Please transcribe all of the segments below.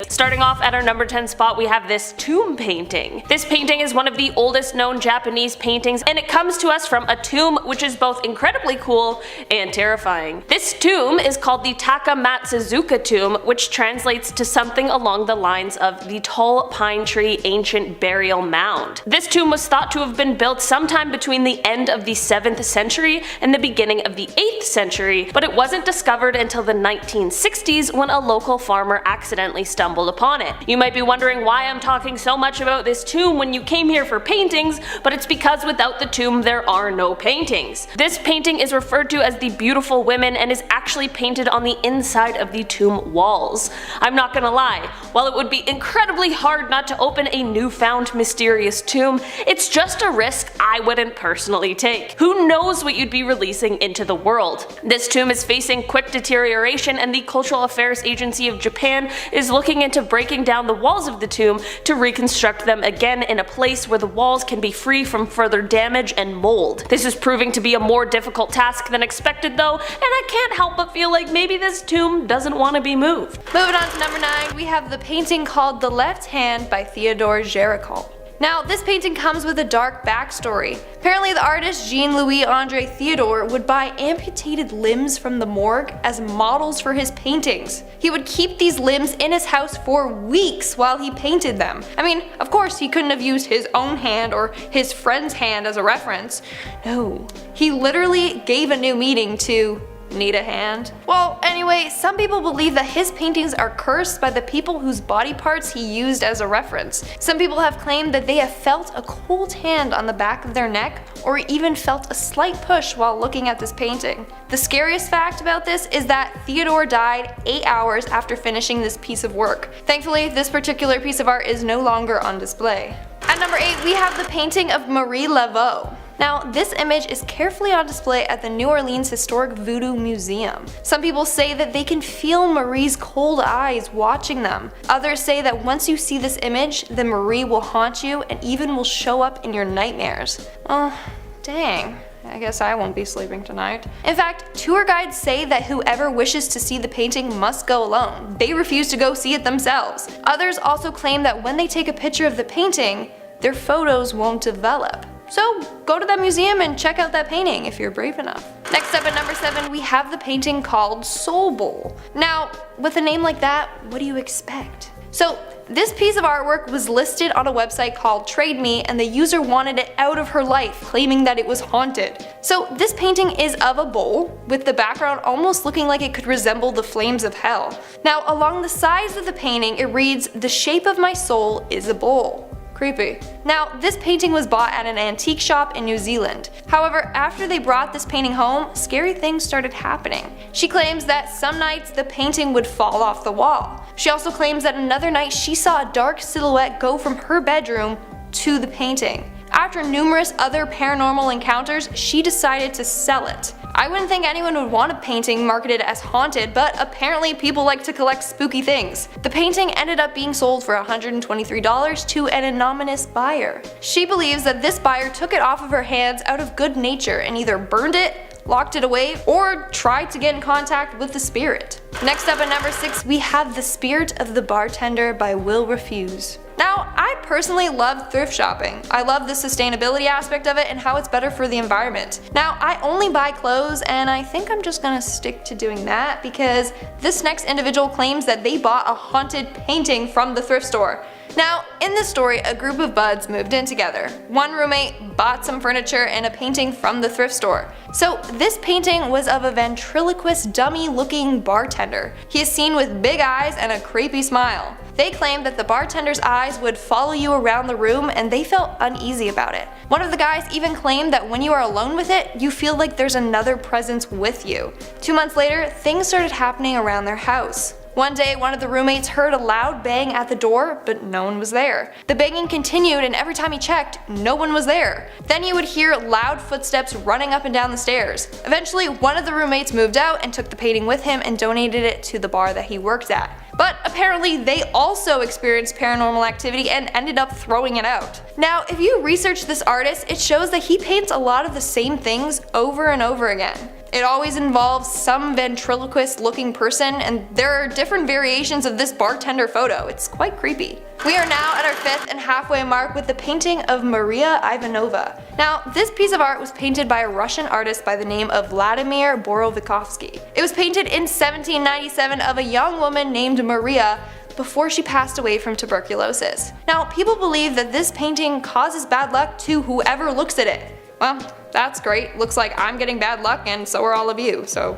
Starting off at our number 10 spot, we have this tomb painting. This painting is one of the oldest known Japanese paintings, and it comes to us from a tomb which is both incredibly cool and terrifying. This tomb is called the Takamatsuzuka tomb, which translates to something along the lines of the tall pine tree ancient burial mound. This tomb was thought to have been built sometime between the end of the 7th century and the beginning of the 8th century, but it wasn't discovered until the 1960s when a local farmer accidentally stumbled upon it. You might be wondering why I'm talking so much about this tomb when you came here for paintings, but it's because without the tomb there are no paintings. This painting is referred to as the Beautiful Women and is actually painted on the inside of the tomb walls. I'm not gonna lie, while it would be incredibly hard not to open a newfound mysterious tomb, it's just a risk I wouldn't personally take. Who knows what you'd be releasing into the world? This tomb is facing quick deterioration, and the Cultural Affairs Agency of Japan is looking into breaking down the walls of the tomb to reconstruct them again in a place where the walls can be free from further damage and mold. This is proving to be a more difficult task than expected though, and I can't help but feel like maybe this tomb doesn't want to be moved. Moving on to number 9, we have the painting called The Left Hand by Theodore Géricault. Now, this painting comes with a dark backstory. Apparently the artist Jean-Louis André Theodore would buy amputated limbs from the morgue as models for his paintings. He would keep these limbs in his house for weeks while he painted them. I mean, of course he couldn't have used his own hand or his friend's hand as a reference. No, he literally gave a new meaning to need a hand? Well, anyway, some people believe that his paintings are cursed by the people whose body parts he used as a reference. Some people have claimed that they have felt a cold hand on the back of their neck, or even felt a slight push while looking at this painting. The scariest fact about this is that Theodore died 8 hours after finishing this piece of work. Thankfully, this particular piece of art is no longer on display. At number 8, we have the painting of Marie Laveau. Now, this image is carefully on display at the New Orleans Historic Voodoo Museum. Some people say that they can feel Marie's cold eyes watching them. Others say that once you see this image, then Marie will haunt you and even will show up in your nightmares. Oh, dang. I guess I won't be sleeping tonight. In fact, tour guides say that whoever wishes to see the painting must go alone. They refuse to go see it themselves. Others also claim that when they take a picture of the painting, their photos won't develop. So go to that museum and check out that painting if you're brave enough. Next up at number 7, we have the painting called Soul Bowl. Now, with a name like that, what do you expect? So this piece of artwork was listed on a website called Trade Me, and the user wanted it out of her life, claiming that it was haunted. So this painting is of a bowl, with the background almost looking like it could resemble the flames of hell. Now, along the sides of the painting it reads, "The shape of my soul is a bowl." Creepy. Now, this painting was bought at an antique shop in New Zealand. However, after they brought this painting home, scary things started happening. She claims that some nights the painting would fall off the wall. She also claims that another night she saw a dark silhouette go from her bedroom to the painting. After numerous other paranormal encounters, she decided to sell it. I wouldn't think anyone would want a painting marketed as haunted, but apparently people like to collect spooky things. The painting ended up being sold for $123 to an anonymous buyer. She believes that this buyer took it off of her hands out of good nature and either burned it, locked it away, or tried to get in contact with the spirit. Next up at number 6, we have The Spirit of the Bartender by Will Refuse. Now, I personally love thrift shopping. I love the sustainability aspect of it and how it's better for the environment. Now, I only buy clothes, and I think I'm just gonna stick to doing that because this next individual claims that they bought a haunted painting from the thrift store. Now, in this story, a group of buds moved in together. One roommate bought some furniture and a painting from the thrift store. So this painting was of a ventriloquist dummy looking bartender. He is seen with big eyes and a creepy smile. They claimed that the bartender's eyes would follow you around the room and they felt uneasy about it. One of the guys even claimed that when you are alone with it, you feel like there's another presence with you. 2 months later, things started happening around their house. One day, one of the roommates heard a loud bang at the door, but no one was there. The banging continued, and every time he checked, no one was there. Then he would hear loud footsteps running up and down the stairs. Eventually, one of the roommates moved out and took the painting with him and donated it to the bar that he worked at. But apparently they also experienced paranormal activity and ended up throwing it out. Now, if you research this artist, it shows that he paints a lot of the same things over and over again. It always involves some ventriloquist looking person, and there are different variations of this bartender photo. It's quite creepy. We are now at our 5th and halfway mark with the painting of Maria Ivanova. Now, this piece of art was painted by a Russian artist by the name of Vladimir Borovikovsky. It was painted in 1797 of a young woman named Maria before she passed away from tuberculosis. Now, people believe that this painting causes bad luck to whoever looks at it. Well, that's great. Looks like I'm getting bad luck and so are all of you, so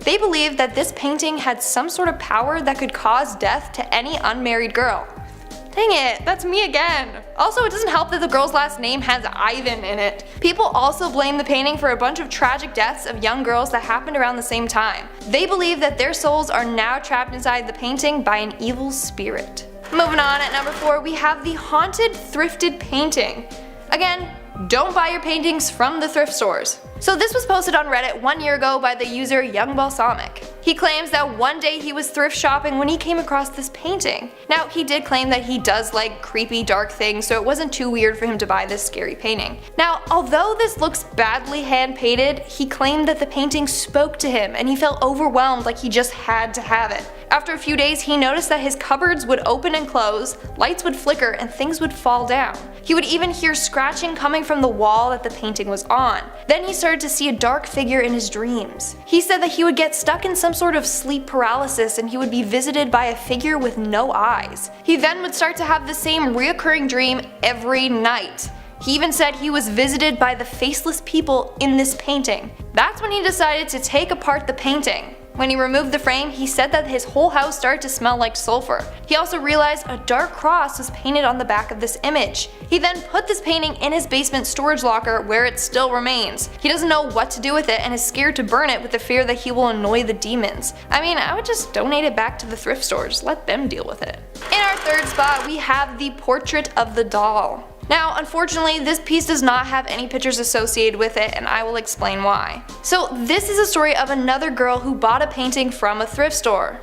They believe that this painting had some sort of power that could cause death to any unmarried girl. Dang it, that's me again. Also, it doesn't help that the girl's last name has Ivan in it. People also blame the painting for a bunch of tragic deaths of young girls that happened around the same time. They believe that their souls are now trapped inside the painting by an evil spirit. Moving on, at number 4 we have the haunted thrifted painting. Again, don't buy your paintings from the thrift stores. So this was posted on Reddit 1 year ago by the user Young Balsamic. He claims that one day he was thrift shopping when he came across this painting. Now, he did claim that he does like creepy dark things, so it wasn't too weird for him to buy this scary painting. Now, although this looks badly hand painted, he claimed that the painting spoke to him and he felt overwhelmed, like he just had to have it. After a few days, he noticed that his cupboards would open and close, lights would flicker, and things would fall down. He would even hear scratching coming from the wall that the painting was on. Then he started to see a dark figure in his dreams. He said that he would get stuck in some sort of sleep paralysis and he would be visited by a figure with no eyes. He then would start to have the same reoccurring dream every night. He even said he was visited by the faceless people in this painting. That's when he decided to take apart the painting. When he removed the frame, he said that his whole house started to smell like sulfur. He also realized a dark cross was painted on the back of this image. He then put this painting in his basement storage locker where it still remains. He doesn't know what to do with it and is scared to burn it with the fear that he will annoy the demons. I mean, I would just donate it back to the thrift stores, let them deal with it. In our 3rd spot, we have the portrait of the doll. Now, unfortunately, this piece does not have any pictures associated with it, and I will explain why. So this is a story of another girl who bought a painting from a thrift store.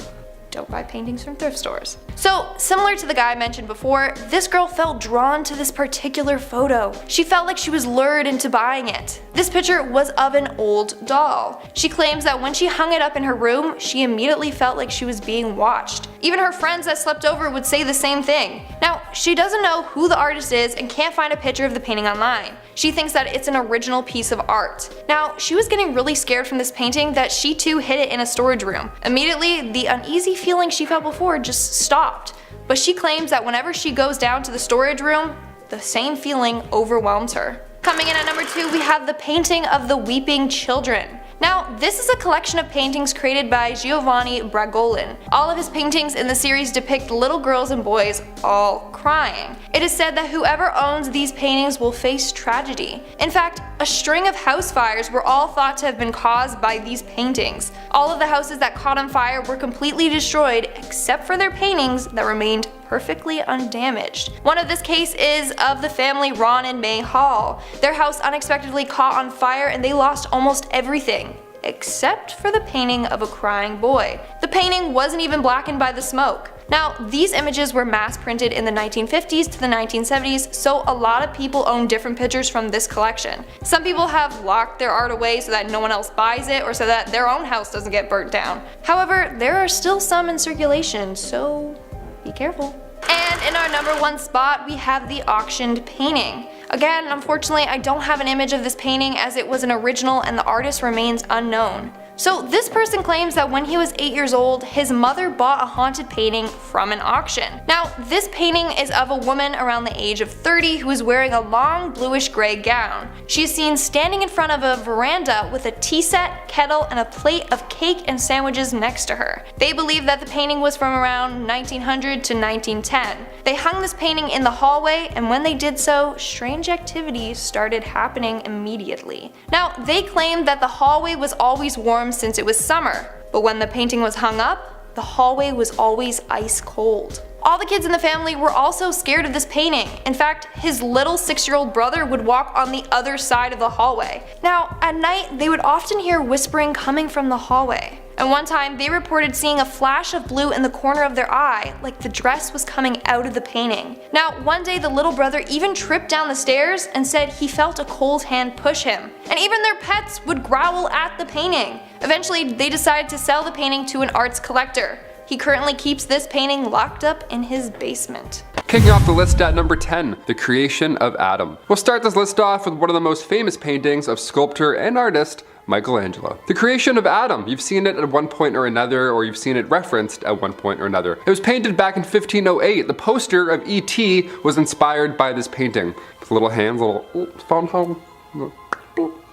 Don't buy paintings from thrift stores. So, similar to the guy I mentioned before, this girl felt drawn to this particular photo. She felt like she was lured into buying it. This picture was of an old doll. She claims that when she hung it up in her room, she immediately felt like she was being watched. Even her friends that slept over would say the same thing. Now, she doesn't know who the artist is and can't find a picture of the painting online. She thinks that it's an original piece of art. Now, she was getting really scared from this painting that she too hid it in a storage room. Immediately, the uneasy feeling she felt before just stopped. But she claims that whenever she goes down to the storage room, the same feeling overwhelms her. Coming in at number 2, we have the painting of the weeping children. Now, this is a collection of paintings created by Giovanni Bragolin. All of his paintings in the series depict little girls and boys all crying. It is said that whoever owns these paintings will face tragedy. In fact, a string of house fires were all thought to have been caused by these paintings. All of the houses that caught on fire were completely destroyed except for their paintings that remained perfectly undamaged. One of this case is of the family Ron and May Hall. Their house unexpectedly caught on fire and they lost almost everything, except for the painting of a crying boy. The painting wasn't even blackened by the smoke. Now, these images were mass printed in the 1950s to the 1970s, so a lot of people own different pictures from this collection. Some people have locked their art away so that no one else buys it or so that their own house doesn't get burnt down. However, there are still some in circulation, so be careful. And in our number 1 spot, we have the auctioned painting. Again, unfortunately, I don't have an image of this painting as it was an original and the artist remains unknown. So this person claims that when he was 8 years old, his mother bought a haunted painting from an auction. Now, this painting is of a woman around the age of 30 who is wearing a long bluish gray gown. She is seen standing in front of a veranda with a tea set, kettle, and a plate of cake and sandwiches next to her. They believe that the painting was from around 1900 to 1910. They hung this painting in the hallway, and when they did so, strange activities started happening immediately. Now, they claimed that the hallway was always warm since it was summer, but when the painting was hung up, the hallway was always ice cold. All the kids in the family were also scared of this painting. In fact, his little 6-year-old brother would walk on the other side of the hallway. Now, at night, they would often hear whispering coming from the hallway. And one time they reported seeing a flash of blue in the corner of their eye, like the dress was coming out of the painting. Now, one day the little brother even tripped down the stairs and said he felt a cold hand push him. And even their pets would growl at the painting. Eventually, they decided to sell the painting to an arts collector. He currently keeps this painting locked up in his basement. Kicking off the list at number 10, the creation of Adam. We'll start this list off with one of the most famous paintings of sculptor and artist Michelangelo. The creation of Adam. You've seen it at one point or another, or you've seen it referenced at one point or another. It was painted back in 1508. The poster of E.T. was inspired by this painting. With little hands, little phone home.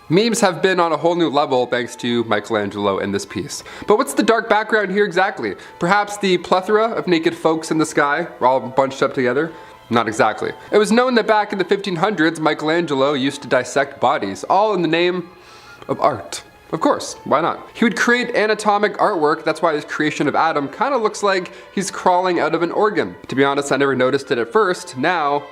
Memes have been on a whole new level thanks to Michelangelo in this piece. But what's the dark background here exactly? Perhaps the plethora of naked folks in the sky, all bunched up together? Not exactly. It was known that back in the 1500s, Michelangelo used to dissect bodies, all in the name of art. Of course, why not? He would create anatomic artwork. That's why his creation of Adam kind of looks like he's crawling out of an organ. To be honest, I never noticed it at first. Now,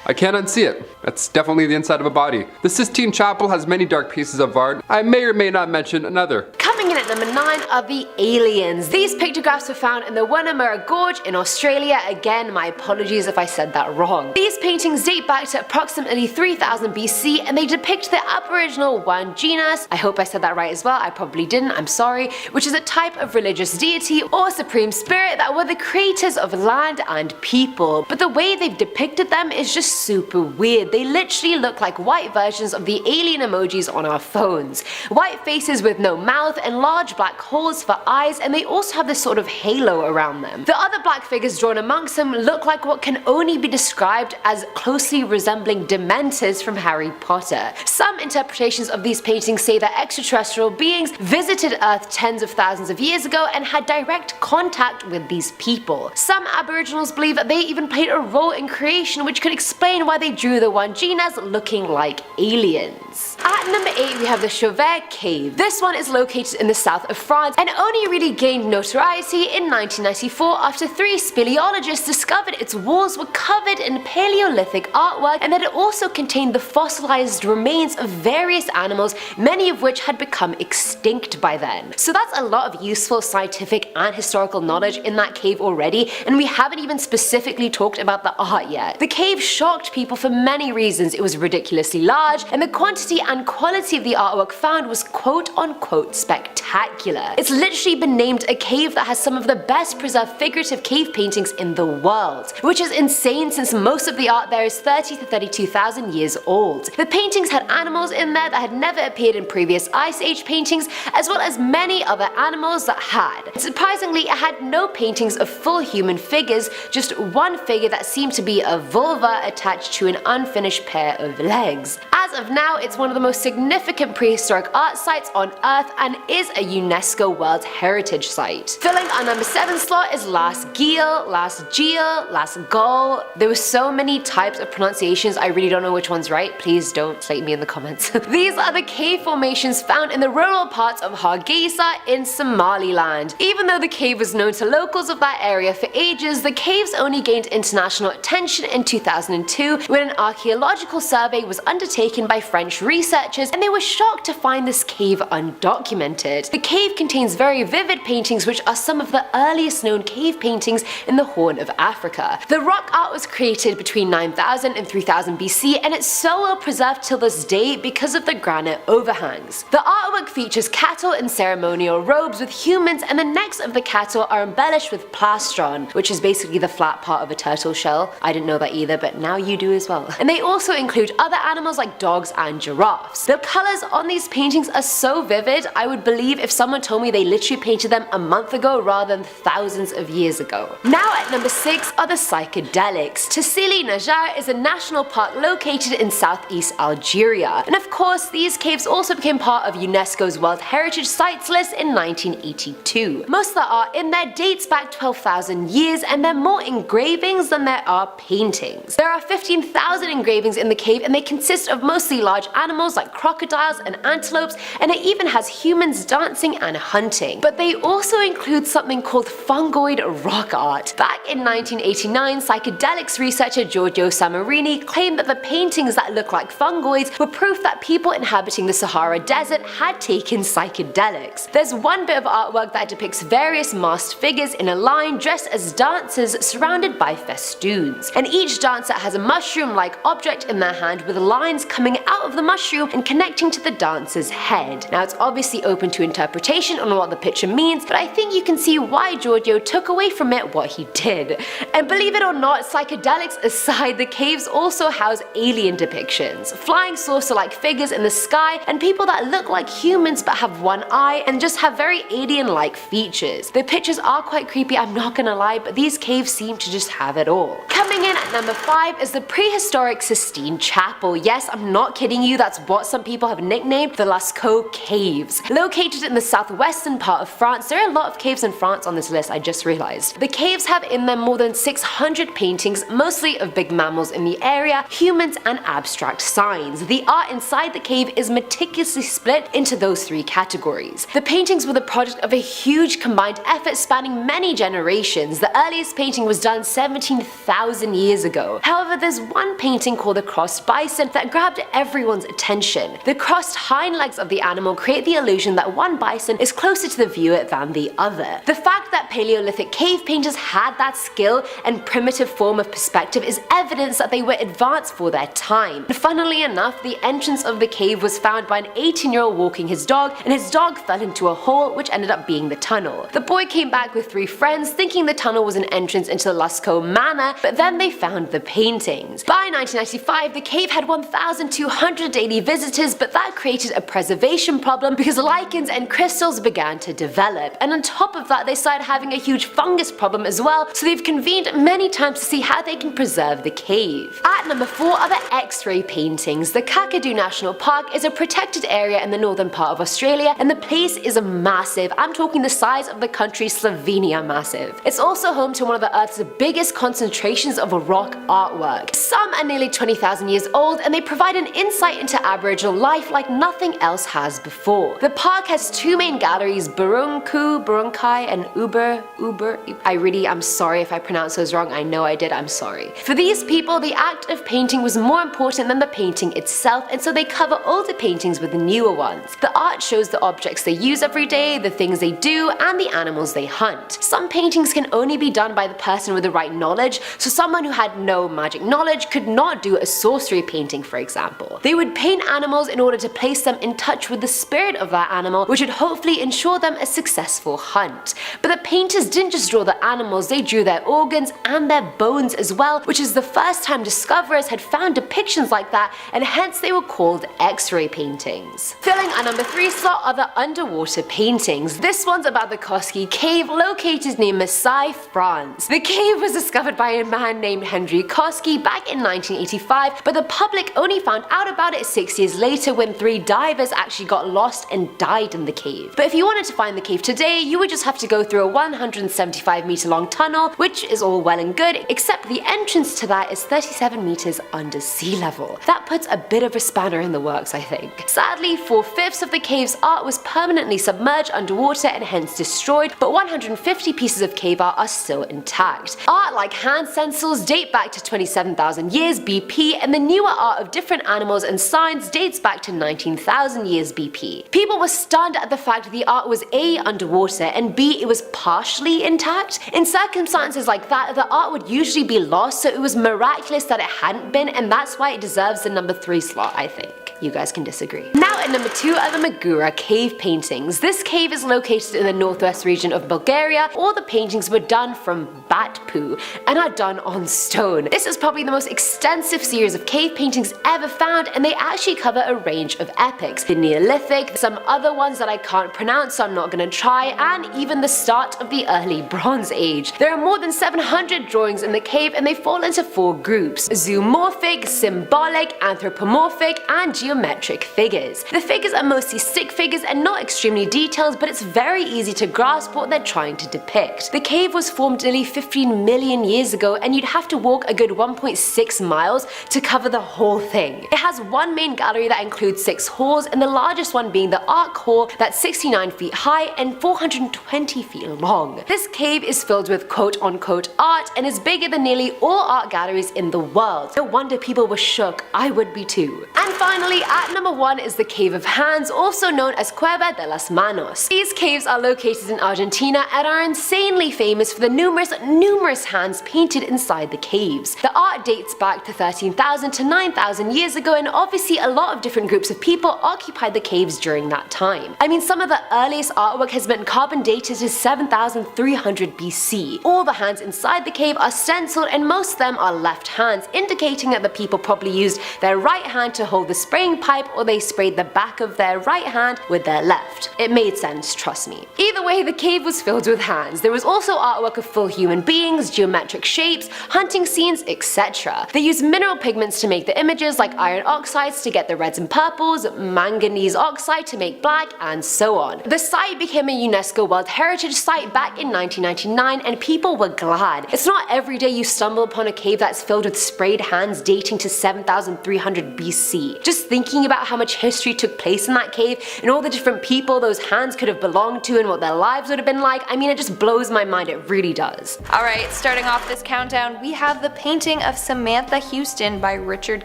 I can't unsee it. That's definitely the inside of a body. The Sistine Chapel has many dark pieces of art. I may or may not mention another. Coming in at number 9 are the aliens. These pictographs were found in the Woonamarra Gorge in Australia. Again, my apologies if I said that wrong. These paintings date back to approximately 3000 BC and they depict the Aboriginal Wanjinas, I hope I said that right as well, I probably didn't, I'm sorry, which is a type of religious deity or supreme spirit that were the creators of land and people. But the way they've depicted them is just super weird. They literally look like white versions of the alien emojis on our phones. White faces with no mouth and large black holes for eyes, and they also have this sort of halo around them. The other black figures drawn amongst them look like what can only be described as closely resembling dementors from Harry Potter. Some interpretations of these paintings say that extraterrestrial beings visited Earth tens of thousands of years ago and had direct contact with these people. Some Aboriginals believe that they even played a role in creation, which could explain why they drew the Wanjinas looking like aliens. At number 8 we have the Chauvet Cave. This one is located in the south of France and only really gained notoriety in 1994 after 3 speleologists discovered its walls were covered in Paleolithic artwork and that it also contained the fossilized remains of various animals, many of which had become extinct by then. So that's a lot of useful scientific and historical knowledge in that cave already, and we haven't even specifically talked about the art yet. The cave shocked people for many reasons. It was ridiculously large, and the quantity and quality of the artwork found was quote unquote spectacular. It's literally been named a cave that has some of the best preserved figurative cave paintings in the world, which is insane since most of the art there is 30 to 32,000 years old. The paintings had animals in there that had never appeared in previous Ice Age paintings, as well as many other animals that had. Surprisingly, it had no paintings of full human figures, just one figure that seemed to be a vulva attached to an unfinished pair of legs. As of now, it's one of the most significant prehistoric art sites on Earth and is a UNESCO World Heritage Site. Filling our number 7 slot is Las Gil, Las Gil, Las Gol. There were so many types of pronunciations, I really don't know which one's right. Please don't slate me in the comments. These are the cave formations found in the rural parts of Hargeisa in Somaliland. Even though the cave was known to locals of that area for ages, the caves only gained international attention in 2002 when an archaeological survey was undertaken by French researchers and they were shocked to find this cave undocumented. The cave contains very vivid paintings which are some of the earliest known cave paintings in the Horn of Africa. The rock art was created between 9000 and 3000 BC and it's so well preserved till this day because of the granite overhangs. The artwork features cattle in ceremonial robes with humans, and the necks of the cattle are embellished with plastron, which is basically the flat part of a turtle shell. I didn't know that either, but now you do as well. And they also include other animals like dogs and giraffes. The colors on these paintings are so vivid, I would believe if someone told me they literally painted them a month ago rather than thousands of years ago. Now at number 6 are the psychedelics. Tassili Najjar is a national park located in southeast Algeria. And of course, these caves also became part of UNESCO's World Heritage Sites list in 1982. Most of the art in there dates back 12,000 years and there are more engravings than there are paintings. There are 15,000 engravings in the cave and they consist of mostly large animals like crocodiles and antelopes, and it even has humans as dancing and hunting. But they also include something called fungoid rock art. Back in 1989, psychedelics researcher Giorgio Samarini claimed that the paintings that look like fungoids were proof that people inhabiting the Sahara Desert had taken psychedelics. There's one bit of artwork that depicts various masked figures in a line dressed as dancers surrounded by festoons, and each dancer has a mushroom-like object in their hand with lines coming out of the mushroom and connecting to the dancer's head. Now it's obviously open to interpretation on what the picture means, but I think you can see why Giorgio took away from it what he did. And believe it or not, psychedelics aside, the caves also house alien depictions, flying saucer-like figures in the sky, and people that look like humans but have one eye and just have very alien-like features. The pictures are quite creepy, I'm not gonna lie, but these caves seem to just have it all. Coming in at number 5 is the prehistoric Sistine Chapel. Yes, I'm not kidding you, that's what some people have nicknamed the Lascaux Caves. Located in the southwestern part of France, there are a lot of caves in France on this list, I just realized. The caves have in them more than 600 paintings, mostly of big mammals in the area, humans, and abstract signs. The art inside the cave is meticulously split into those 3 categories. The paintings were the product of a huge combined effort spanning many generations. The earliest painting was done 17,000 years ago. However, there's one painting called the crossed bison that grabbed everyone's attention. The crossed hind legs of the animal create the illusion that one bison is closer to the viewer than the other. The fact that Paleolithic cave painters had that skill and primitive form of perspective is evidence that they were advanced for their time. And funnily enough, the entrance of the cave was found by an 18-year-old walking his dog, and his dog fell into a hole which ended up being the tunnel. The boy came back with 3 friends thinking the tunnel was an entrance into the Lascaux Manor, but then they found the paintings. By 1995, the cave had 1,200 daily visitors, but that created a preservation problem because lichens and crystals began to develop, and on top of that they started having a huge fungus problem as well, so they've convened many times to see how they can preserve the cave. At number 4 are the X-ray paintings. The Kakadu National Park is a protected area in the northern part of Australia, and the place is massive. I'm talking the size of the country Slovenia massive. It's also home to one of the Earth's biggest concentrations of rock artwork. Some are nearly 20,000 years old, and they provide an insight into Aboriginal life like nothing else has before. The park has 2 main galleries, Burunkai, and Uber. I'm sorry if I pronounced those wrong, I know I did, I'm sorry. For these people, the act of painting was more important than the painting itself, and so they cover older paintings with newer ones. The art shows the objects they use every day, the things they do, and the animals they hunt. Some paintings can only be done by the person with the right knowledge, so someone who had no magic knowledge could not do a sorcery painting, for example. They would paint animals in order to place them in touch with the spirit of that animal, which would hopefully ensure them a successful hunt. But the painters didn't just draw the animals, they drew their organs and their bones as well, which is the first time discoverers had found depictions like that, and hence they were called X-ray paintings. Filling our number 3 slot are the underwater paintings. This one's about the Koski Cave located near Marseille, France. The cave was discovered by a man named Henry Koski back in 1985, but the public only found out about it 6 years later when 3 divers actually got lost and died in the cave. But if you wanted to find the cave today, you would just have to go through a 175-meter long tunnel, which is all well and good, except the entrance to that is 37 meters under sea level. That puts a bit of a spanner in the works, I think. Sadly, 4/5 of the cave's art was permanently submerged underwater and hence destroyed, but 150 pieces of cave art are still intact. Art like hand stencils date back to 27,000 years BP, and the newer art of different animals and signs dates back to 19,000 years BP. People were stunned at the fact the art was A, underwater, and B, it was partially intact. In circumstances like that, the art would usually be lost, so it was miraculous that it hadn't been, and that's why it deserves the number 3 slot, I think. You guys can disagree. Now at number 2 are the Magura cave paintings. This cave is located in the northwest region of Bulgaria. All the paintings were done from bat poo and are done on stone. This is probably the most extensive series of cave paintings ever found, and they actually cover a range of epochs. The Neolithic, some other ones that I can't pronounce so I'm not gonna try, and even the start of the early Bronze Age. There are more than 700 drawings in the cave, and they fall into 4 groups: zoomorphic, symbolic, anthropomorphic, and geometric figures. The figures are mostly stick figures and not extremely detailed, but it's very easy to grasp what they're trying to depict. The cave was formed nearly 15 million years ago, and you'd have to walk a good 1.6 miles to cover the whole thing. It has one main gallery that includes 6 halls, and the largest one being the Arc Hall that's 69 feet high and 420 feet long. This cave is filled with quote-unquote art and is bigger than nearly all art galleries in the world. No wonder people were shook, I would be too. And finally, at number 1 is the Cave of Hands, also known as Cueva de las Manos. These caves are located in Argentina and are insanely famous for the numerous hands painted inside the caves. The art dates back to 13,000 to 9,000 years ago, and obviously a lot of different groups of people occupied the caves during that time. I mean, some of the earliest artwork has been carbon dated to 7,300 BC. All the hands inside the cave are stenciled, and most of them are left hands, indicating that the people probably used their right hand to hold the spraying pipe, or they sprayed the back of their right hand with their left. It made sense, trust me. Either way, the cave was filled with hands. There was also artwork of full human beings, geometric shapes, hunting scenes, etc. They used mineral pigments to make the images, like iron oxides to get the reds and purples, manganese oxide to make black, and so on. The site became a UNESCO World Heritage Site back in 1999, and people were glad. It's not every day you stumble upon a cave that's filled with sprayed hands dating to 7,300 BC. Just thinking about how much history took place in that cave and all the different people those hands could have belonged to and what their lives would have been like, I mean, it just blows my mind, it really does. Alright, starting off this countdown, we have the painting of Samantha Houston by Richard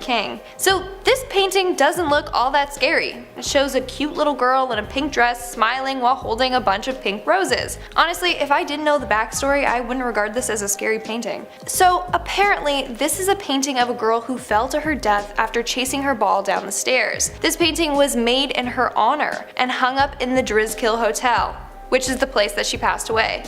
King. So this painting doesn't look all that scary. It shows a cute little girl in a pink dress smiling while holding a bunch of pink roses. Honestly, if I didn't know the backstory, I wouldn't regard this as a scary painting. So apparently, this is a painting of a girl who fell to her death after chasing her ball down the stairs. This painting was made in her honor and hung up in the Drizkill Hotel, which is the place that she passed away.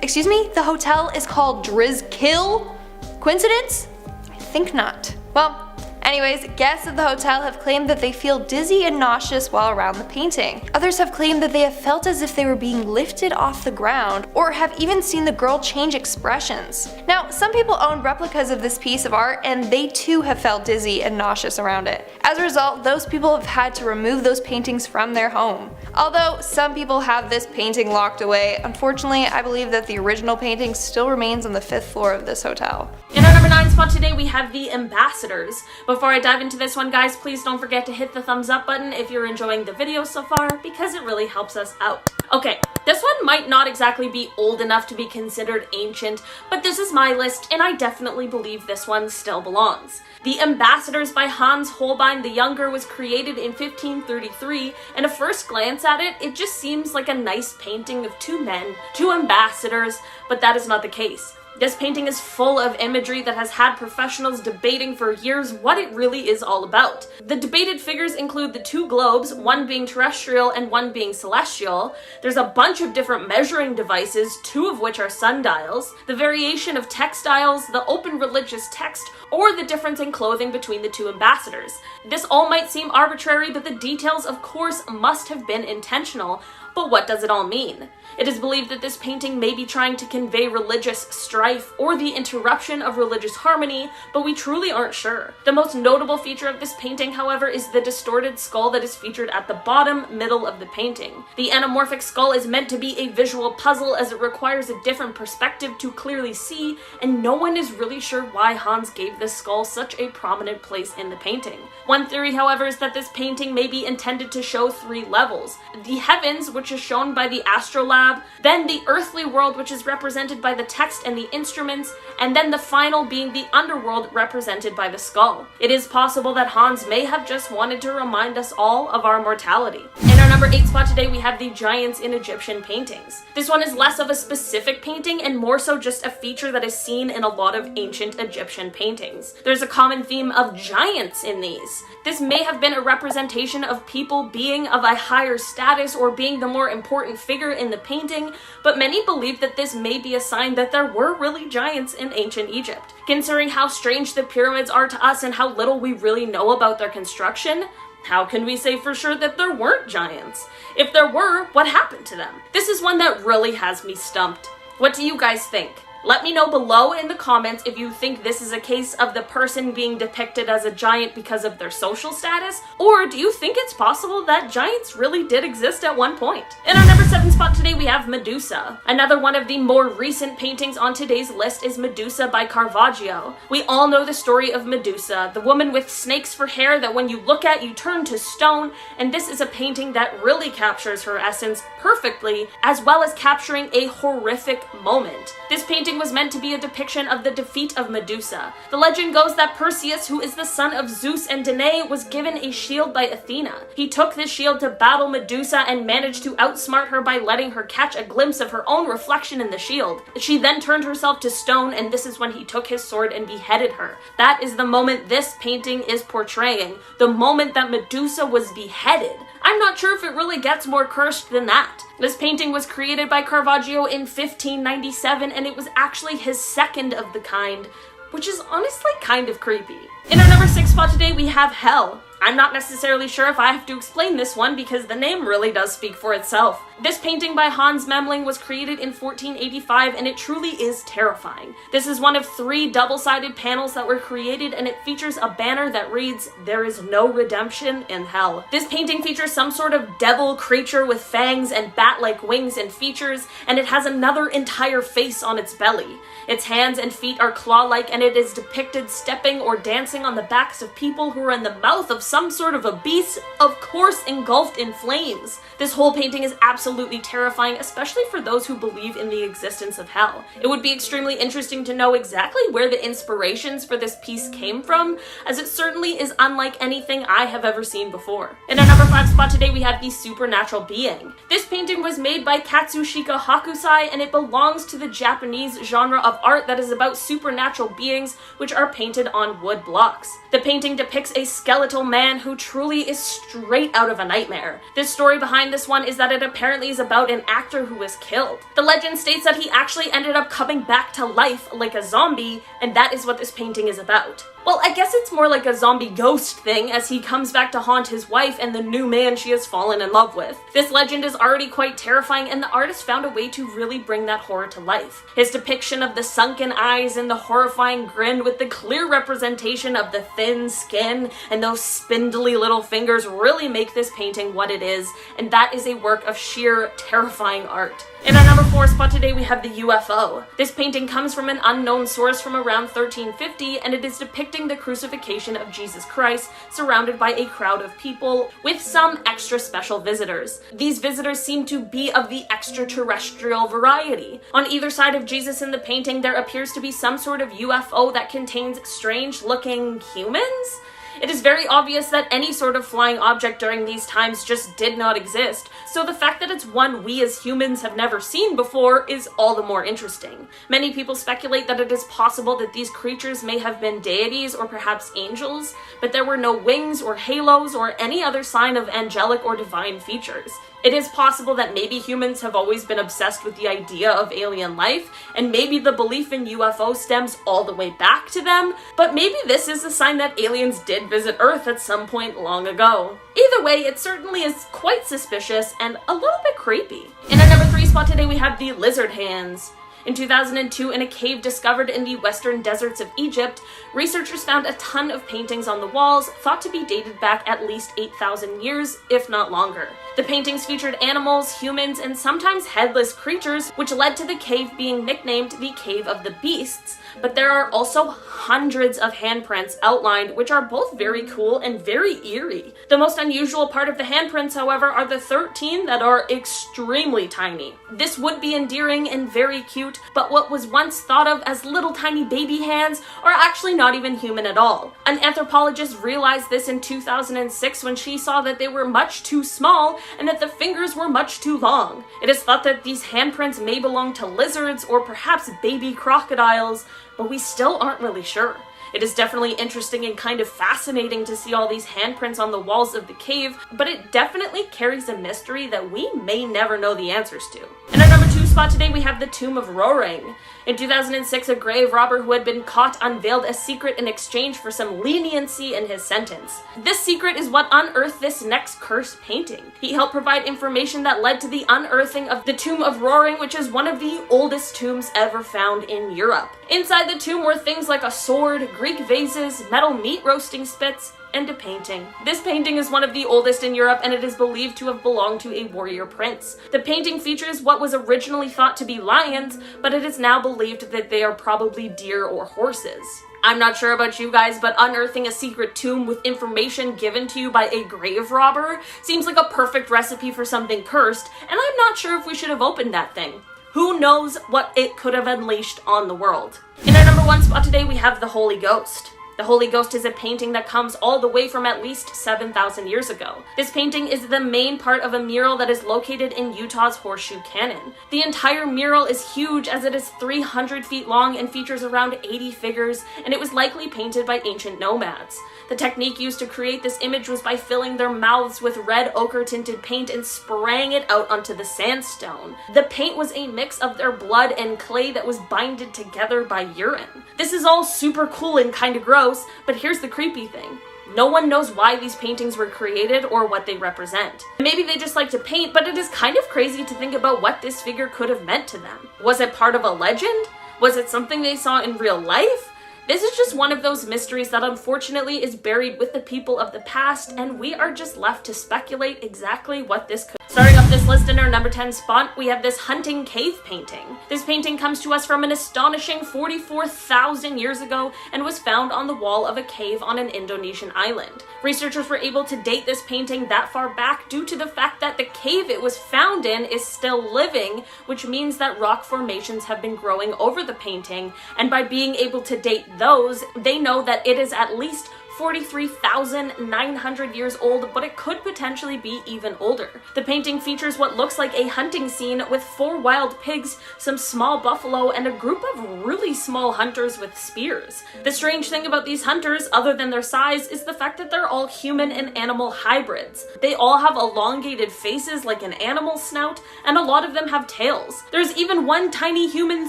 Excuse me? The hotel is called Drizkill? Coincidence? I think not. Well, anyways, guests of the hotel have claimed that they feel dizzy and nauseous while around the painting. Others have claimed that they have felt as if they were being lifted off the ground, or have even seen the girl change expressions. Now, some people own replicas of this piece of art, and they too have felt dizzy and nauseous around it. As a result, those people have had to remove those paintings from their home. Although some people have this painting locked away, unfortunately I believe that the original painting still remains on the 5th floor of this hotel. In our number 9 spot today, we have the Ambassadors. Before I dive into this one, guys, please don't forget to hit the thumbs up button if you're enjoying the video so far, because it really helps us out. Okay, this one might not exactly be old enough to be considered ancient, but this is my list, and I definitely believe this one still belongs. The Ambassadors by Hans Holbein the Younger was created in 1533, and at first glance at it, it just seems like a nice painting of 2 men, 2 ambassadors, but that is not the case. This painting is full of imagery that has had professionals debating for years what it really is all about. The debated figures include the 2 globes, one being terrestrial and one being celestial. There's a bunch of different measuring devices, 2 of which are sundials, the variation of textiles, the open religious text, or the difference in clothing between the 2 ambassadors. This all might seem arbitrary, but the details of course must have been intentional. But what does it all mean? It is believed that this painting may be trying to convey religious strife or the interruption of religious harmony, but we truly aren't sure. The most notable feature of this painting, however, is the distorted skull that is featured at the bottom middle of the painting. The anamorphic skull is meant to be a visual puzzle, as it requires a different perspective to clearly see, and no one is really sure why Hans gave this skull such a prominent place in the painting. One theory, however, is that this painting may be intended to show 3 levels. The heavens, which is shown by the astrolabe, then the earthly world, which is represented by the text and the instruments, and then the final being the underworld, represented by the skull. It is possible that Hans may have just wanted to remind us all of our mortality. In our number 8 spot today, we have the giants in Egyptian paintings. This one is less of a specific painting and more so just a feature that is seen in a lot of ancient Egyptian paintings. There's a common theme of giants in these. This may have been a representation of people being of a higher status or being the more important figure in the painting, but many believe that this may be a sign that there were really giants in ancient Egypt. Considering how strange the pyramids are to us and how little we really know about their construction, how can we say for sure that there weren't giants? If there were, what happened to them? This is one that really has me stumped. What do you guys think? Let me know below in the comments if you think this is a case of the person being depicted as a giant because of their social status, or do you think it's possible that giants really did exist at one point? In our number 7 spot today, we have Medusa. Another one of the more recent paintings on today's list is Medusa by Caravaggio. We all know the story of Medusa, the woman with snakes for hair that when you look at, you turn to stone, and this is a painting that really captures her essence perfectly, as well as capturing a horrific moment. This painting was meant to be a depiction of the defeat of Medusa. The legend goes that Perseus, who is the son of Zeus and Danae, was given a shield by Athena. He took this shield to battle Medusa and managed to outsmart her by letting her catch a glimpse of her own reflection in the shield. She then turned herself to stone, and this is when he took his sword and beheaded her. That is the moment this painting is portraying, the moment that Medusa was beheaded. I'm not sure if it really gets more cursed than that. This painting was created by Caravaggio in 1597, and it was actually his second of the kind, which is honestly kind of creepy. In our number 6 spot today, we have Hell. I'm not necessarily sure if I have to explain this one because the name really does speak for itself. This painting by Hans Memling was created in 1485, and it truly is terrifying. This is one of 3 double-sided panels that were created, and it features a banner that reads, "There is no redemption in hell." This painting features some sort of devil creature with fangs and bat-like wings and features, and it has another entire face on its belly. Its hands and feet are claw-like, and it is depicted stepping or dancing on the backs of people who are in the mouth of some sort of a beast, of course engulfed in flames. This whole painting is absolutely terrifying, especially for those who believe in the existence of hell. It would be extremely interesting to know exactly where the inspirations for this piece came from, as it certainly is unlike anything I have ever seen before. In our number 5 spot today, we have the Supernatural Being. This painting was made by Katsushika Hakusai, and it belongs to the Japanese genre of art that is about supernatural beings which are painted on wood blocks. The painting depicts a skeletal man who truly is straight out of a nightmare. The story behind this one is that it apparently is about an actor who was killed. The legend states that he actually ended up coming back to life like a zombie, and that is what this painting is about. Well, I guess it's more like a zombie ghost thing, as he comes back to haunt his wife and the new man she has fallen in love with. This legend is already quite terrifying, and the artist found a way to really bring that horror to life. His depiction of the sunken eyes and the horrifying grin with the clear representation of the thin skin and those spindly little fingers really make this painting what it is, and that is a work of sheer terrifying art. In our number 4 spot today, we have the UFO. This painting comes from an unknown source from around 1350, and it is depicting the crucifixion of Jesus Christ surrounded by a crowd of people with some extra special visitors. These visitors seem to be of the extraterrestrial variety. On either side of Jesus in the painting, there appears to be some sort of UFO that contains strange-looking humans? It is very obvious that any sort of flying object during these times just did not exist, so the fact that it's one we as humans have never seen before is all the more interesting. Many people speculate that it is possible that these creatures may have been deities or perhaps angels, but there were no wings or halos or any other sign of angelic or divine features. It is possible that maybe humans have always been obsessed with the idea of alien life, and maybe the belief in UFO stems all the way back to them, but maybe this is a sign that aliens did visit Earth at some point long ago. Either way, it certainly is quite suspicious and a little bit creepy. In our number 3 spot today, we have the lizard hands. In 2002, in a cave discovered in the western deserts of Egypt, researchers found a ton of paintings on the walls, thought to be dated back at least 8,000 years, if not longer. The paintings featured animals, humans, and sometimes headless creatures, which led to the cave being nicknamed the Cave of the Beasts. But there are also hundreds of handprints outlined, which are both very cool and very eerie. The most unusual part of the handprints, however, are the 13 that are extremely tiny. This would be endearing and very cute, but what was once thought of as little tiny baby hands are actually not even human at all. An anthropologist realized this in 2006 when she saw that they were much too small and that the fingers were much too long. It is thought that these handprints may belong to lizards or perhaps baby crocodiles, but we still aren't really sure. It is definitely interesting and kind of fascinating to see all these handprints on the walls of the cave, but it definitely carries a mystery that we may never know the answers to. In our number 2 spot today, we have the Tomb of Roering. In 2006, a grave robber who had been caught unveiled a secret in exchange for some leniency in his sentence. This secret is what unearthed this next cursed painting. He helped provide information that led to the unearthing of the Tomb of Roaring, which is one of the oldest tombs ever found in Europe. Inside the tomb were things like a sword, Greek vases, metal meat roasting spits, and a painting. This painting is one of the oldest in Europe, and it is believed to have belonged to a warrior prince. The painting features what was originally thought to be lions, but it is now believed that they are probably deer or horses. I'm not sure about you guys, but unearthing a secret tomb with information given to you by a grave robber seems like a perfect recipe for something cursed, and I'm not sure if we should have opened that thing. Who knows what it could have unleashed on the world. In our number 1 spot today, we have the Holy Ghost. The Holy Ghost is a painting that comes all the way from at least 7,000 years ago. This painting is the main part of a mural that is located in Utah's Horseshoe Canyon. The entire mural is huge, as it is 300 feet long and features around 80 figures, and it was likely painted by ancient nomads. The technique used to create this image was by filling their mouths with red ochre tinted paint and spraying it out onto the sandstone. The paint was a mix of their blood and clay that was binded together by urine. This is all super cool and kinda gross, but here's the creepy thing. No one knows why these paintings were created or what they represent. Maybe they just like to paint, but it is kind of crazy to think about what this figure could have meant to them. Was it part of a legend? Was it something they saw in real life? This is just one of those mysteries that unfortunately is buried with the people of the past, and we are just left to speculate exactly what this could. Starting off this list in our number 10 spot, we have this hunting cave painting. This painting comes to us from an astonishing 44,000 years ago and was found on the wall of a cave on an Indonesian island. Researchers were able to date this painting that far back due to the fact that the cave it was found in is still living, which means that rock formations have been growing over the painting, and by being able to date those, they know that it is at least 43,900 years old, but it could potentially be even older. The painting features what looks like a hunting scene with 4 wild pigs, some small buffalo, and a group of really small hunters with spears. The strange thing about these hunters, other than their size, is the fact that they're all human and animal hybrids. They all have elongated faces like an animal snout, and a lot of them have tails. There's even one tiny human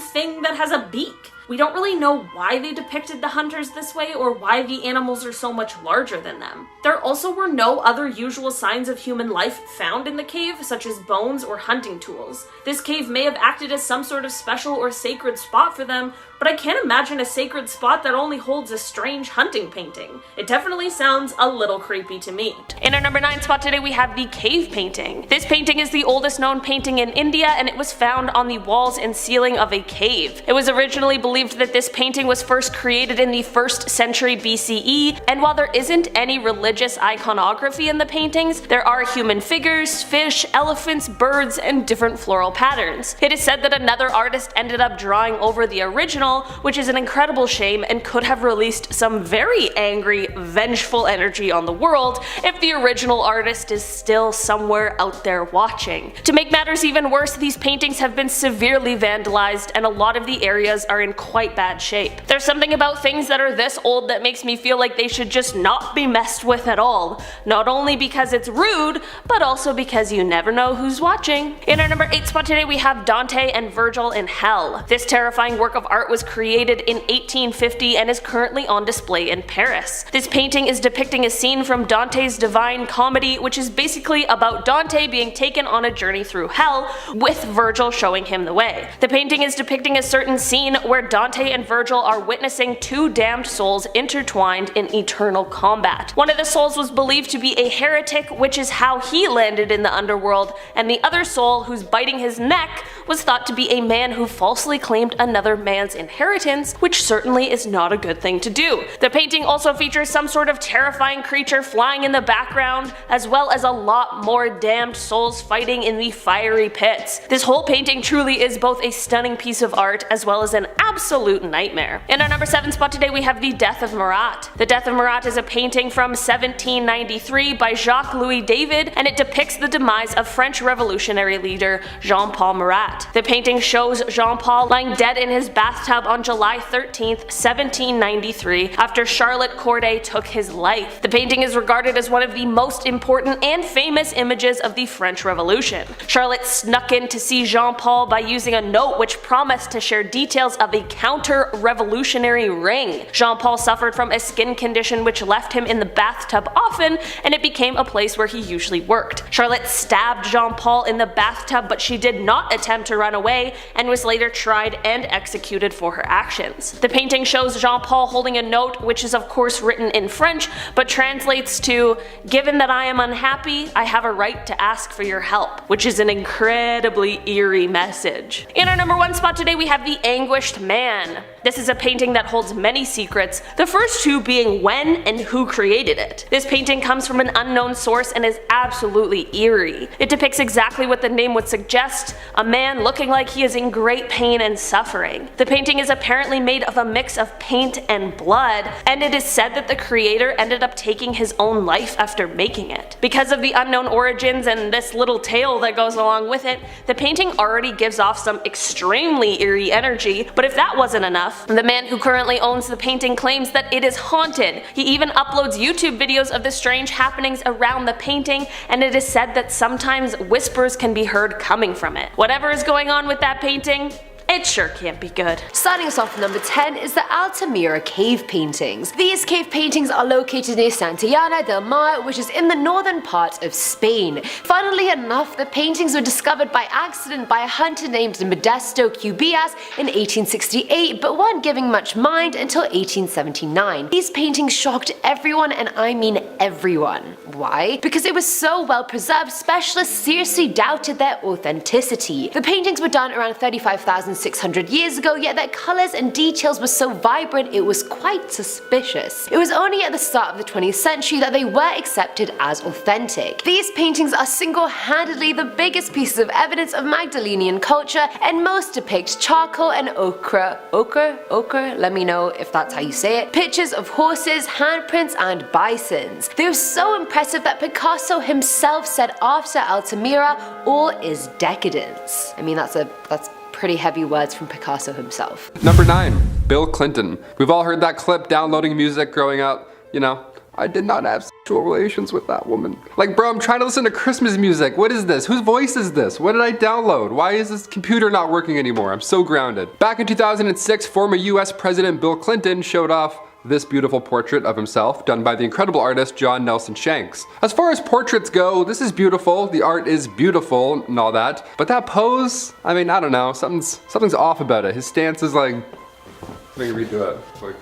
thing that has a beak. We don't really know why they depicted the hunters this way or why the animals are so much larger than them. There also were no other usual signs of human life found in the cave, such as bones or hunting tools. This cave may have acted as some sort of special or sacred spot for them, but I can't imagine a sacred spot that only holds a strange hunting painting. It definitely sounds a little creepy to me. In our number 9 spot today, we have the cave painting. This painting is the oldest known painting in India, and it was found on the walls and ceiling of a cave. It was originally believed that this painting was first created in the 1st century BCE, and while there isn't any religious iconography in the paintings, there are human figures, fish, elephants, birds, and different floral patterns. It is said that another artist ended up drawing over the original, which is an incredible shame and could have released some very angry, vengeful energy on the world if the original artist is still somewhere out there watching. To make matters even worse, these paintings have been severely vandalized, and a lot of the areas are in quite bad shape. There's something about things that are this old that makes me feel like they should just not be messed with at all. Not only because it's rude, but also because you never know who's watching. In our number 8 spot today, we have Dante and Virgil in Hell. This terrifying work of art was created in 1850 and is currently on display in Paris. This painting is depicting a scene from Dante's Divine Comedy, which is basically about Dante being taken on a journey through hell, with Virgil showing him the way. The painting is depicting a certain scene where Dante and Virgil are witnessing 2 damned souls intertwined in eternal combat. One of the souls was believed to be a heretic, which is how he landed in the underworld, and the other soul, who's biting his neck, was thought to be a man who falsely claimed another man's inheritance, which certainly is not a good thing to do. The painting also features some sort of terrifying creature flying in the background, as well as a lot more damned souls fighting in the fiery pits. This whole painting truly is both a stunning piece of art as well as an absolute nightmare. In our number 7 spot today, we have the Death of Marat. The Death of Marat is a painting from 1793 by Jacques Louis David, and it depicts the demise of French revolutionary leader Jean-Paul Marat. MARAT. The painting shows Jean-Paul lying dead in his bathtub on July 13th, 1793, after Charlotte Corday took his life. The painting is regarded as one of the most important and famous images of the French Revolution. Charlotte snuck in to see Jean-Paul by using a note which promised to share details of a counter-revolutionary ring. Jean-Paul suffered from a skin condition which left him in the bathtub often, and it became a place where he usually worked. Charlotte stabbed Jean-Paul in the bathtub, but she did not attempt to run away and was later tried and executed for her actions. The painting shows Jean-Paul holding a note which is of course written in French, but translates to, "Given that I am unhappy, I have a right to ask for your help," which is an incredibly eerie message. In our number 1 spot today we have The Anguished Man. This is a painting that holds many secrets, the first two being when and who created it. This painting comes from an unknown source and is absolutely eerie. It depicts exactly what the name would suggest, a man looking like he is in great pain and suffering. The painting is apparently made of a mix of paint and blood, and it is said that the creator ended up taking his own life after making it. Because of the unknown origins and this little tale that goes along with it, the painting already gives off some extremely eerie energy, but if that wasn't enough, the man who currently owns the painting claims that it is haunted. He even uploads YouTube videos of the strange happenings around the painting, and it is said that sometimes whispers can be heard coming from it. Whatever is going on with that painting, it sure can't be good. Starting us off at number 10 is the Altamira cave paintings. These cave paintings are located near Santillana del Mar, which is in the northern part of Spain. Funnily enough, the paintings were discovered by accident by a hunter named Modesto Cubillas in 1868, but weren't giving much mind until 1879. These paintings shocked everyone, and I mean everyone. Why? Because it was so well preserved, specialists seriously doubted their authenticity. The paintings were done around 35,600 years ago, yet their colors and details were so vibrant it was quite suspicious. It was only at the start of the 20th century that they were accepted as authentic. These paintings are single-handedly the biggest pieces of evidence of Magdalenian culture, and most depict charcoal and ochre, let me know if that's how you say it, pictures of horses, handprints, and bisons. They were so impressive that Picasso himself said after Altamira, all is decadence. I mean, that's pretty heavy words from Picasso himself. Number 9, Bill Clinton. We've all heard that clip downloading music growing up. You know, I did not have sexual relations with that woman. Like, bro, I'm trying to listen to Christmas music. What is this? Whose voice is this? What did I download? Why is this computer not working anymore? I'm so grounded. Back in 2006, former US President Bill Clinton showed off this beautiful portrait of himself done by the incredible artist John Nelson Shanks. As far as portraits go, this is beautiful, the art is beautiful and all that, but that pose, I mean, I don't know, something's off about it. His stance is like, let me redo it. Like,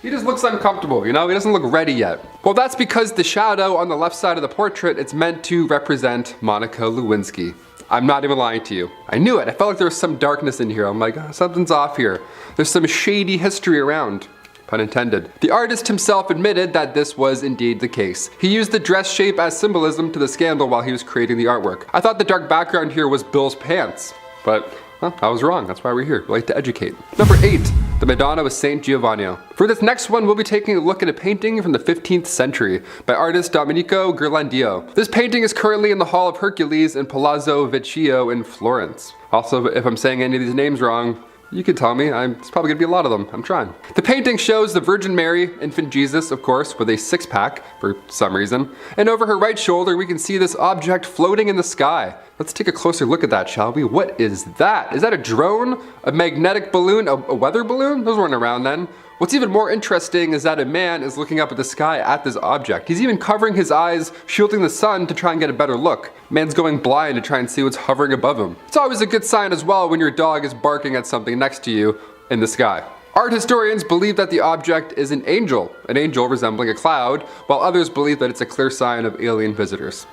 he just looks uncomfortable, you know? He doesn't look ready yet. Well, that's because the shadow on the left side of the portrait, it's meant to represent Monica Lewinsky. I'm not even lying to you. I knew it. I felt like there was some darkness in here. I'm like, oh, something's off here. There's some shady history around. Pun intended. The artist himself admitted that this was indeed the case. He used the dress shape as symbolism to the scandal while he was creating the artwork. I thought the dark background here was Bill's pants, but well, I was wrong. That's why we're here. We like to educate. Number 8, the Madonna with Saint Giovanni. For this next one, we'll be taking a look at a painting from the 15th century by artist Domenico Ghirlandaio. This painting is currently in the Hall of Hercules in Palazzo Vecchio in Florence. Also, if I'm saying any of these names wrong, you can tell me. It's probably gonna be a lot of them. I'm trying. The painting shows the Virgin Mary, infant Jesus, of course, with a six-pack for some reason. And over her right shoulder, we can see this object floating in the sky. Let's take a closer look at that, shall we? What is that? Is that a drone? A magnetic balloon? A weather balloon? Those weren't around then. What's even more interesting is that a man is looking up at the sky at this object. He's even covering his eyes, shielding the sun to try and get a better look. Man's going blind to try and see what's hovering above him. It's always a good sign as well when your dog is barking at something next to you in the sky. Art historians believe that the object is an angel resembling a cloud, while others believe that it's a clear sign of alien visitors.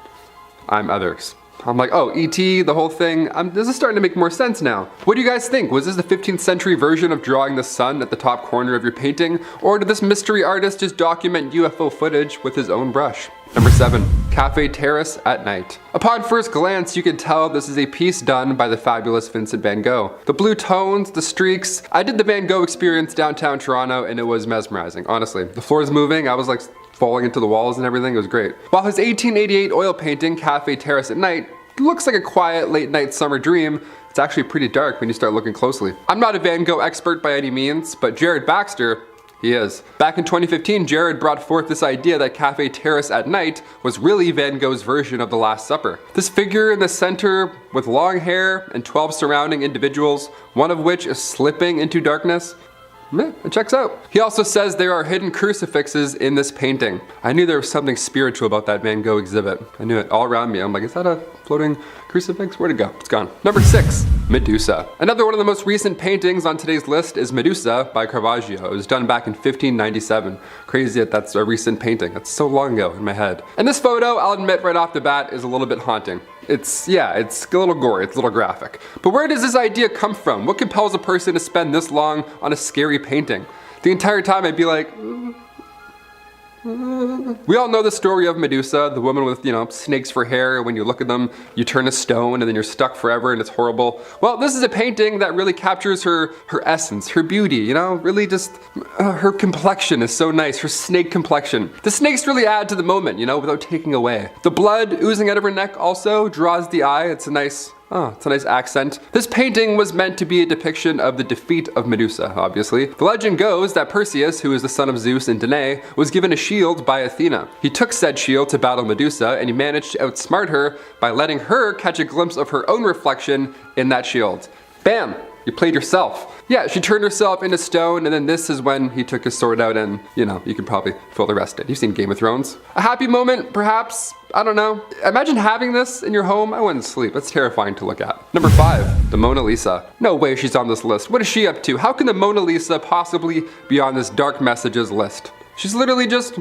I'm others. I'm like, oh, E.T., the whole thing, this is starting to make more sense now. What do you guys think? Was this the 15th century version of drawing the sun at the top corner of your painting? Or did this mystery artist just document UFO footage with his own brush? Number 7, Cafe Terrace at night. Upon first glance, you can tell this is a piece done by the fabulous Vincent van Gogh. The blue tones, the streaks. I did the Van Gogh experience downtown Toronto and it was mesmerizing, honestly. The floor is moving, I was like falling into the walls and everything, it was great. While his 1888 oil painting, Cafe Terrace at Night, looks like a quiet late night summer dream, it's actually pretty dark when you start looking closely. I'm not a Van Gogh expert by any means, but Jared Baxter, he is. Back in 2015, Jared brought forth this idea that Cafe Terrace at night was really Van Gogh's version of The Last Supper. This figure in the center with long hair and 12 surrounding individuals, one of which is slipping into darkness. It checks out. He also says there are hidden crucifixes in this painting. I knew there was something spiritual about that Van Gogh exhibit. I knew it all around me. I'm like, is that a floating crucifix? Where'd it go? It's gone. Number 6, Medusa. Another one of the most recent paintings on today's list is Medusa by Caravaggio. It was done back in 1597. Crazy that that's a recent painting. That's so long ago in my head. And this photo, I'll admit right off the bat, is a little bit haunting. It's a little gory, it's a little graphic. But where does this idea come from? What compels a person to spend this long on a scary painting? The entire time I'd be like, We all know the story of Medusa, the woman with, snakes for hair. When you look at them, you turn to stone and then you're stuck forever and it's horrible. Well, this is a painting that really captures her essence, her beauty, really just, her complexion is so nice, her snake complexion. The snakes really add to the moment, without taking away. The blood oozing out of her neck also draws the eye. It's a nice accent. This painting was meant to be a depiction of the defeat of Medusa, obviously. The legend goes that Perseus, who is the son of Zeus and Danae, was given a shield by Athena. He took said shield to battle Medusa, and he managed to outsmart her by letting her catch a glimpse of her own reflection in that shield. Bam! You played yourself. Yeah, she turned herself into stone, and then this is when he took his sword out and, you can probably fill the rest in. You've seen Game of Thrones. A happy moment, perhaps? I don't know. Imagine having this in your home. I wouldn't sleep. That's terrifying to look at. Number 5, the Mona Lisa. No way she's on this list. What is she up to? How can the Mona Lisa possibly be on this dark messages list? She's literally just...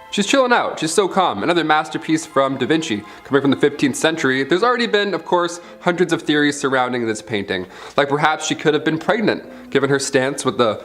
She's chilling out, she's so calm. Another masterpiece from Da Vinci, coming from the 15th century. There's already been, of course, hundreds of theories surrounding this painting. Like perhaps she could have been pregnant, given her stance with the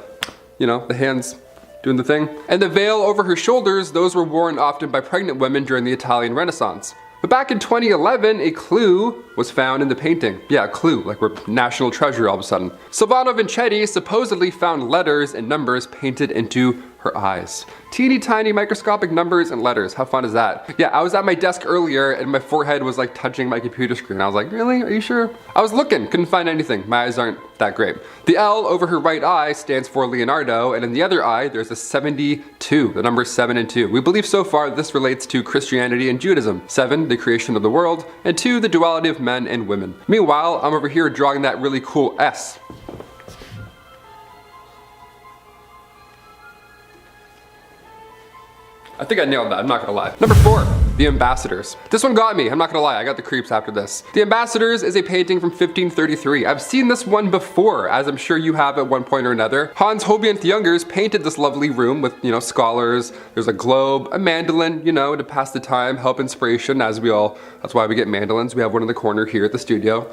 hands doing the thing. And the veil over her shoulders, those were worn often by pregnant women during the Italian Renaissance. But back in 2011, a clue was found in the painting. Yeah, a clue, like we're national treasure all of a sudden. Silvano Vincetti supposedly found letters and numbers painted into her eyes. Teeny tiny microscopic numbers and letters. How fun is that? Yeah, I was at my desk earlier and my forehead was like touching my computer screen. I was like, really? Are you sure? I was looking, couldn't find anything. My eyes aren't that great. The L over her right eye stands for Leonardo, and in the other eye, there's a 72, the numbers 7 and 2. We believe so far this relates to Christianity and Judaism. 7, the creation of the world, and 2, the duality of men and women. Meanwhile, I'm over here drawing that really cool S. I think I nailed that, I'm not gonna lie. Number 4, The Ambassadors. This one got me, I'm not gonna lie, I got the creeps after this. The Ambassadors is a painting from 1533. I've seen this one before, as I'm sure you have at one point or another. Hans Holbein Youngers painted this lovely room with, scholars. There's a globe, a mandolin, to pass the time, help inspiration, that's why we get mandolins. We have one in the corner here at the studio.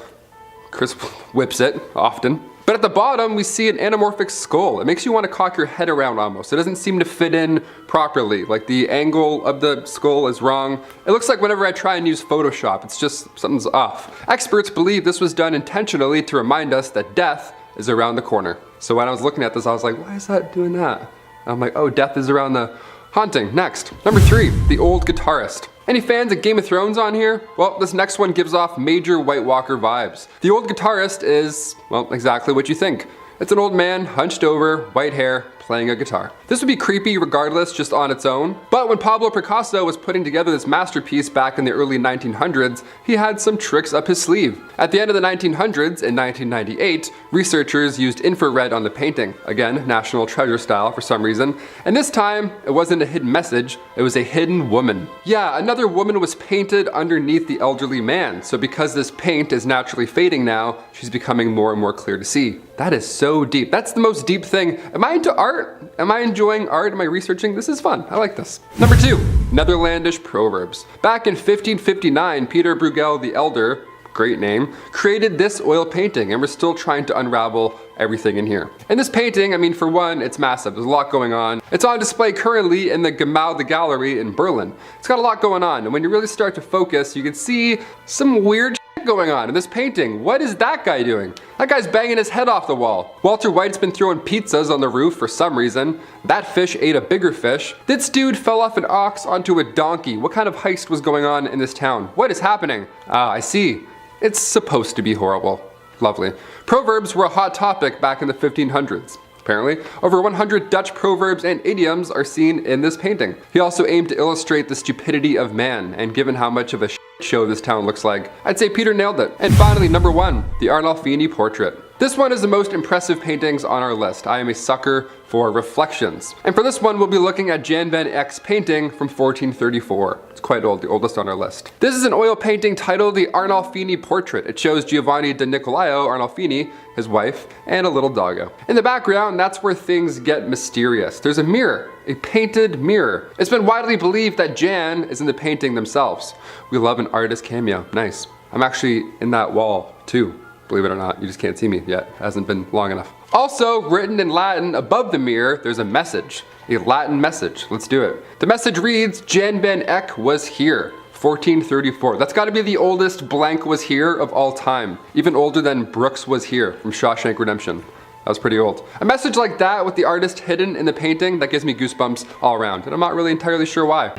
Chris whips it, often. But at the bottom, we see an anamorphic skull. It makes you want to cock your head around almost. It doesn't seem to fit in properly. Like the angle of the skull is wrong. It looks like whenever I try and use Photoshop, it's just, something's off. Experts believe this was done intentionally to remind us that death is around the corner. So when I was looking at this, I was like, why is that doing that? And I'm like, oh, death is around the haunting. Next. Number 3, The Old Guitarist. Any fans of Game of Thrones on here? Well, this next one gives off major White Walker vibes. The Old Guitarist is, well, exactly what you think. It's an old man, hunched over, white hair, playing a guitar. This would be creepy regardless, just on its own. But when Pablo Picasso was putting together this masterpiece back in the early 1900s, he had some tricks up his sleeve. At the end of the 1900s, in 1998, researchers used infrared on the painting. Again, National Treasure style for some reason. And this time, it wasn't a hidden message, it was a hidden woman. Yeah, another woman was painted underneath the elderly man. So because this paint is naturally fading now, she's becoming more and more clear to see. That is so deep. That's the most deep thing. Am I into art? Am I enjoying art? Am I researching? This is fun. I like this. Number 2, Netherlandish Proverbs. Back in 1559, Peter Bruegel the Elder, great name, created this oil painting, and we're still trying to unravel everything in here. And this painting, for one, it's massive. There's a lot going on. It's on display currently in the Gemälde Gallery in Berlin. It's got a lot going on, and when you really start to focus, you can see some weird shit going on in this painting? What is that guy doing? That guy's banging his head off the wall. Walter White's been throwing pizzas on the roof for some reason. That fish ate a bigger fish. This dude fell off an ox onto a donkey. What kind of heist was going on in this town? What is happening? Ah, I see. It's supposed to be horrible. Lovely. Proverbs were a hot topic back in the 1500s. Apparently, over 100 Dutch proverbs and idioms are seen in this painting. He also aimed to illustrate the stupidity of man, and given how much of a show this town looks like, I'd say Peter nailed it. And finally, number 1, the Arnolfini portrait. This one is the most impressive paintings on our list. I am a sucker for reflections. And for this one, we'll be looking at Jan van Eyck's painting from 1434. It's quite old, the oldest on our list. This is an oil painting titled the Arnolfini Portrait. It shows Giovanni da Niccolao Arnolfini, his wife, and a little doggo. In the background, that's where things get mysterious. There's a mirror, a painted mirror. It's been widely believed that Jan is in the painting themselves. We love an artist cameo, nice. I'm actually in that wall too. Believe it or not, you just can't see me yet. It hasn't been long enough. Also, written in Latin above the mirror, there's a message. A Latin message. Let's do it. The message reads, Jan van Eyck was here. 1434. That's gotta be the oldest blank was here of all time. Even older than Brooks was here from Shawshank Redemption. That was pretty old. A message like that with the artist hidden in the painting, that gives me goosebumps all around. And I'm not really entirely sure why.